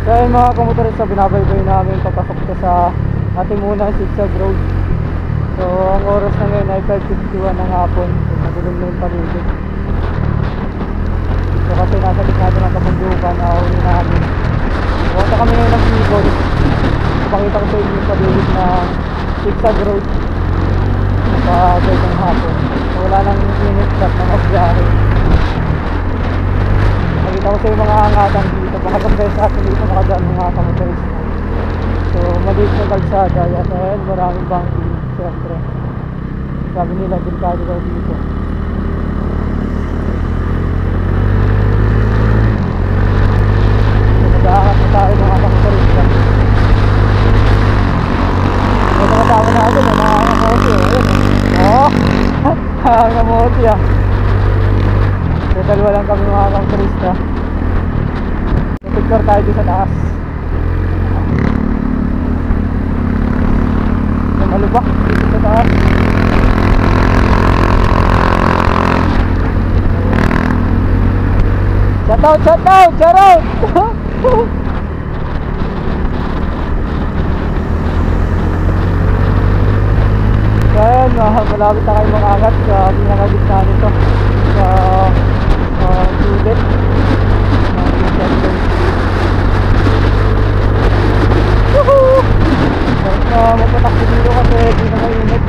So ayun mga kamotorista, binabaybay namin papasok ko sa Atimunan Zigzag Road. So ang oras na ngayon ay 5:51 ng hapon. So nagulong na yung paligid. So kasi nasa gitna natin ng kabundukan, ahuli namin. Pumunta kami ngayon ng Bicol. Pakita ko sa inyo yung paligid na Zigzag Road sa 5 ng hapon. So wala nang minute stop ng magbiyahe. Nakita ko sa yung mga angatan dito, baka pag-best atin dito makadaan mga kamotorista. So maliit na kalsada, yan dahil maraming banking, siyempre. Sabi nila, delikado daw dito. So mag-aangat na tayo mga kamotorista. Ito kasama natin, mga kamote, ayun. Oh, ang kamote ah. So dalawa lang kami mga kamotorista. Picture tayo dito sa taas. So malubak dito sa taas. Shout out, shout out, shout out. So ayan, malapit na kayo mangangat sa pinakagitna nito sa sulit. Woohoo! Sarap na magpatakbo dito kasi di na mainit.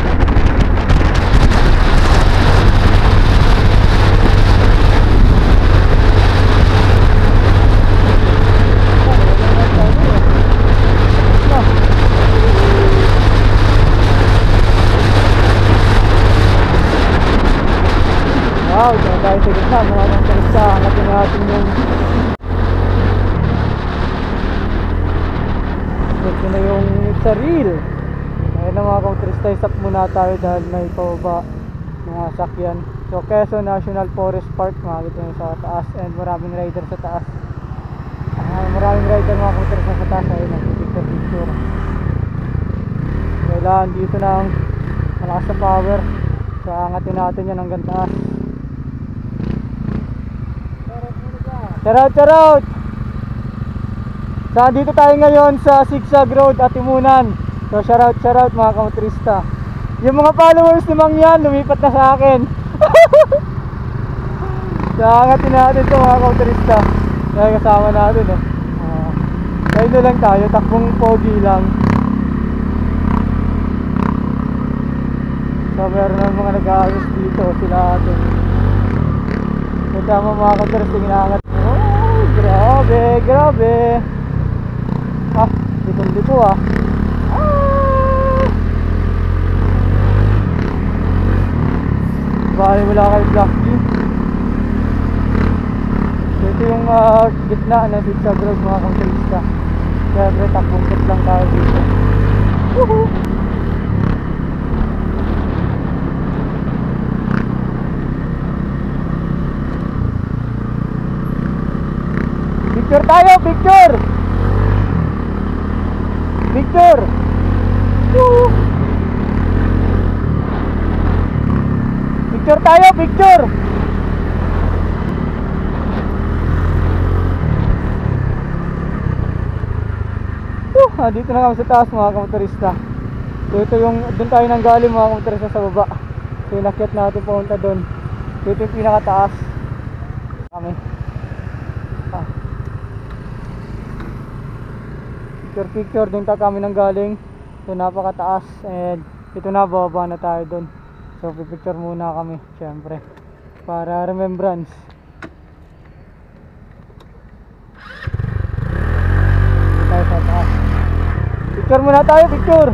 Wow, dyan tayo sa gitna, mga nang karista, hanapin natin yung ito na yung it's a real. Ayun na mga kamotorista, stop muna tayo dahil may pababa mga sakyan. So Quezon National Forest Park, makikita nyo sa taas, and maraming rider sa taas. Maraming rider mga kamotorista sa taas. Ayun na, picture. Kailangan dito ng malakas na power. So angatin natin yan hanggang taas. Shout out! So dito tayo ngayon sa Zigzag Road, Atimunan. So shout out mga kamotorista. Yung mga followers ni Mang yan, lumipat na sa akin. So angatin natin ito mga kamotorista. Kaya kasama natin eh. Kaya na lang tayo, takbong pogi lang. So meron ng mga nag-aayos dito, sila atin. So tama mga kamotorista, inaangat. Grabe, grabe. Dito ah. Bahay wala kay Blackie. So ito yung gitna na Zigzag Road mga kamotorista. Siyempre takbong-kit lang tayo dito. Woohoo! Picture tayo, picture! Picture! Woo! Picture tayo, picture! Dito na kami sa taas mga kamotorista. So ito yung, doon tayo nang galing mga kamotorista sa baba. So inakyat natin pumunta doon. So ito yung pinakataas kami. Picture doon tayo kami nang galing. So napakataas, and ito na, bababa na tayo doon. So picture muna kami syempre para remembrance. Tayo sa taas. Picture muna tayo, picture.